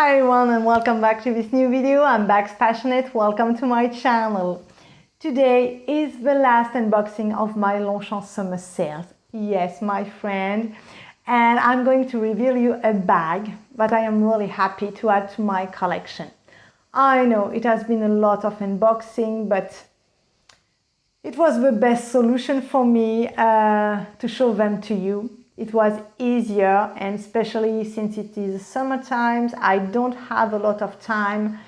Hi everyone and welcome back to this new video. I'm Bags Passionate. Welcome to my channel. Today is the last unboxing of my Longchamp summer sales. Yes, my friend. And I'm going to reveal you a bag that I am really happy to add to my collection. I know it has been a lot of unboxing, but it was the best solution for me to show them to you. It was easier, and especially since it is summertime, I don't have a lot of time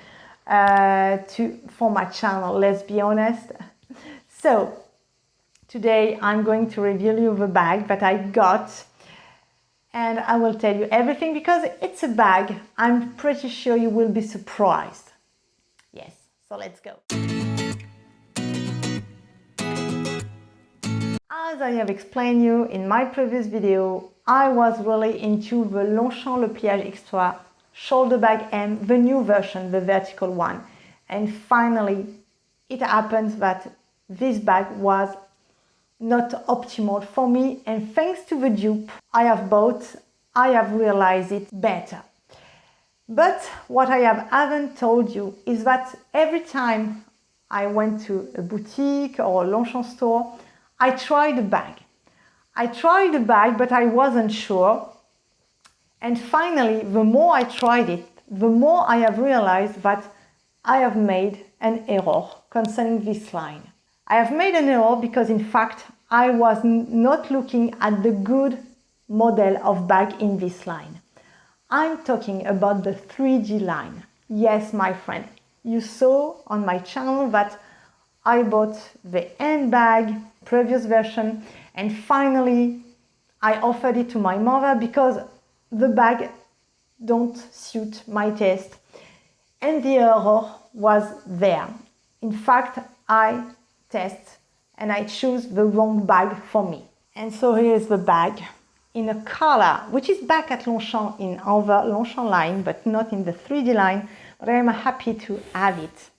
for my channel, let's be honest. So today I'm going to reveal you the bag that I got, and I will tell you everything because it's a bag I'm pretty sure you will be surprised. Yes, so let's go. As I have explained you in my previous video, I was really into the Longchamp Pliage Xtra shoulder bag M, the new version, the vertical one. And finally, it happens that this bag was not optimal for me, and thanks to the dupe I have bought, I have realized it better. But what I haven't told you is that every time I went to a boutique or a Longchamp store, I tried the bag. But I wasn't sure. And finally, the more I tried it, the more I have realized that I have made an error concerning this line. I have made an error because, in fact, I was not looking at the good model of bag in this line. I'm talking about the 3D line. Yes, my friend, you saw on my channel that I bought the handbag, previous version, and finally I offered it to my mother because the bag don't suit my taste, and the error was there. In fact, I test and I choose the wrong bag for me. And so here is the bag in a color which is back at Longchamp in our Longchamp line, but not in the 3D line, but I am happy to have it.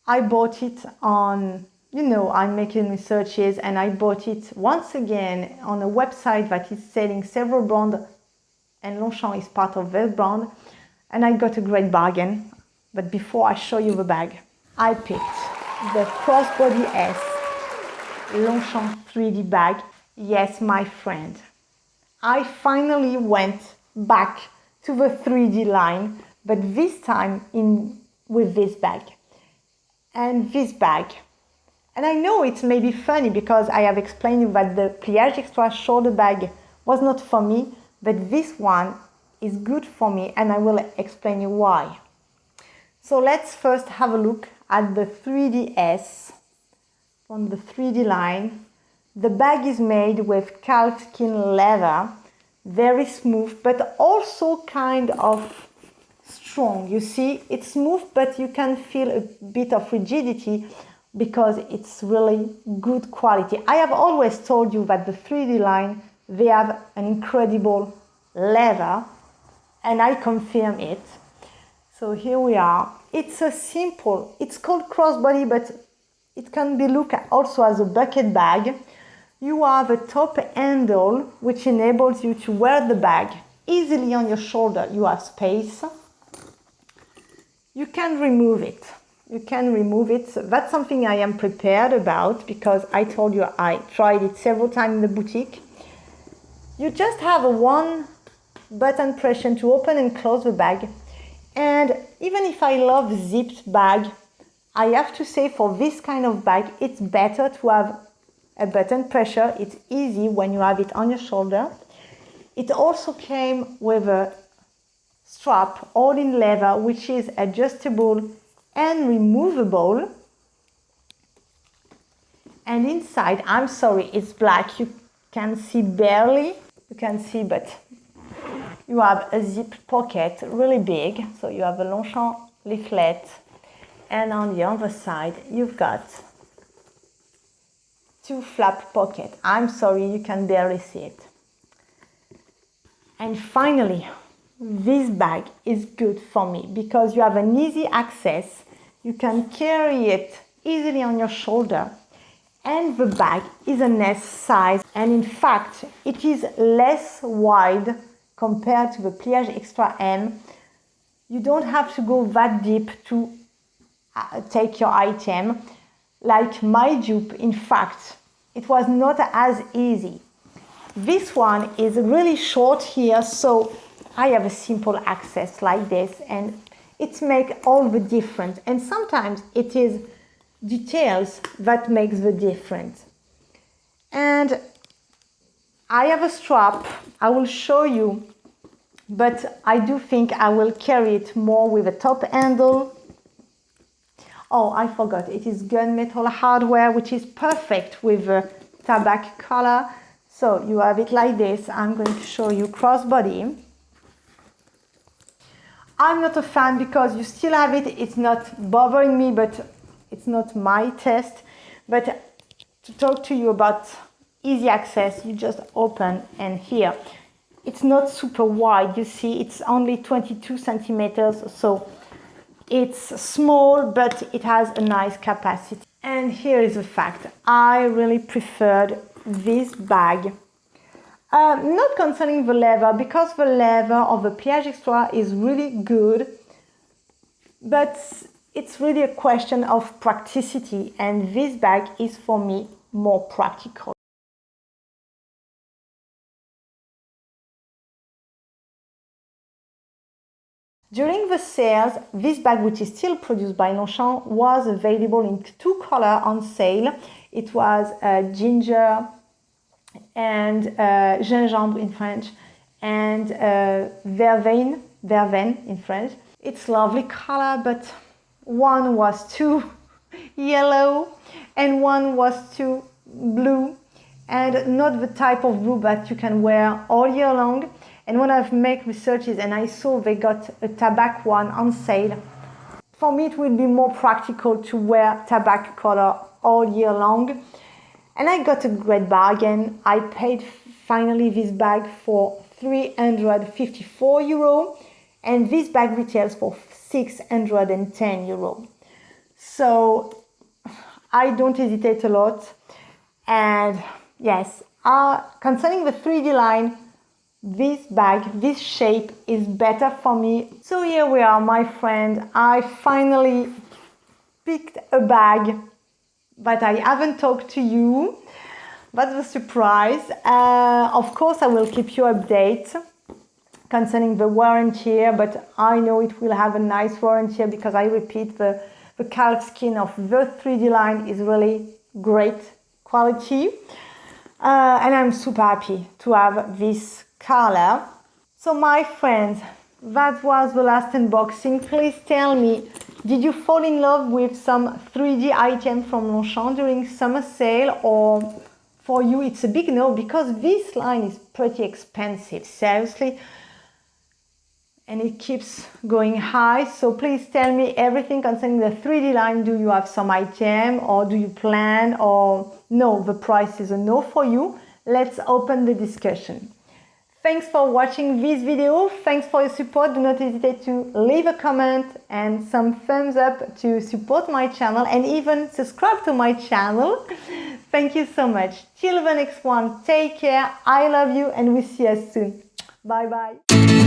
I bought it on, I'm making researches, and I bought it once again on a website that is selling several brands, and Longchamp is part of that brand, and I got a great bargain. But before I show you the bag, I picked the Crossbody S Longchamp 3D bag. Yes, my friend, I finally went back to the 3D line, but this time with this bag. And this bag. And I know it's maybe funny because I have explained you that the Pliage Xtra shoulder bag was not for me, but this one is good for me, and I will explain you why. So let's first have a look at the 3DS on the 3D line. The bag is made with calfskin leather, very smooth, but also kind of strong. You see, it's smooth, but you can feel a bit of rigidity because it's really good quality. I have always told you that the 3D line, they have an incredible leather, and I confirm it. So here we are. It's it's called crossbody, but it can be looked at also as a bucket bag. You have a top handle which enables you to wear the bag easily on your shoulder. You have space. You can remove it. That's something I am prepared about because I told you I tried it several times in the boutique. You just have a one button press to open and close the bag. And even if I love zipped bag, I have to say for this kind of bag, it's better to have a button pressure. It's easy when you have it on your shoulder. It also came with a strap all in leather, which is adjustable and removable. And inside, I'm sorry, it's black. You can see barely. You can see, but you have a zip pocket, really big. So you have a Longchamp leaflet, and on the other side, you've got two flap pockets. I'm sorry, you can barely see it. And finally, this bag is good for me because you have an easy access. You can carry it easily on your shoulder, and the bag is an S size, and in fact it is less wide compared to the Pliage Xtra M, You don't have to go that deep to take your item. Like my dupe, in fact, it was not as easy. This one is really short here, so I have a simple access like this, and it makes all the difference. And sometimes it is details that makes the difference. And I have a strap, I will show you, but I do think I will carry it more with a top handle. Oh, I forgot, it is gunmetal hardware, which is perfect with a tobacco color. So you have it like this. I'm going to show you crossbody. I'm not a fan because you still have it. It's not bothering me, but it's not my test. But to talk to you about easy access, you just open, and here it's not super wide. You see, it's only 22 centimeters, so it's small, but it has a nice capacity. And here is the fact, I really preferred this bag. Not concerning the leather, because the leather of the Pliage Xtra is really good, but it's really a question of practicity, and this bag is for me more practical. During the sales, this bag, which is still produced by Longchamp, was available in 2 colors on sale. It was ginger and gingembre in French, and verveine in French. It's lovely color, but one was too yellow and one was too blue, and not the type of blue that you can wear all year long. And when I've made researches and I saw they got a tobacco one on sale, for me it would be more practical to wear tobacco color all year long. And I got a great bargain. I paid finally this bag for 354 euro, and this bag retails for 610 euro. So I don't hesitate a lot. And yes, concerning the 3D line, this bag, this shape is better for me. So here we are, my friend. I finally picked a bag, but I haven't talked to you. That's a surprise. Of course, I will keep you updated concerning the warranty, but I know it will have a nice warranty because I repeat, the calf skin of the 3D line is really great quality. And I'm super happy to have this color. So my friends, that was the last unboxing. Please tell me, did you fall in love with some 3D item from Longchamp during summer sale, or for you it's a big no because this line is pretty expensive, seriously, and it keeps going high? So please tell me everything concerning the 3D line. Do you have some item, or do you plan, or no, the price is a no for you? Let's open the discussion. Thanks for watching this video. Thanks for your support. Do not hesitate to leave a comment and some thumbs up to support my channel, and even subscribe to my channel. Thank you so much. Till the next one, take care. I love you, and we'll see you soon. Bye bye.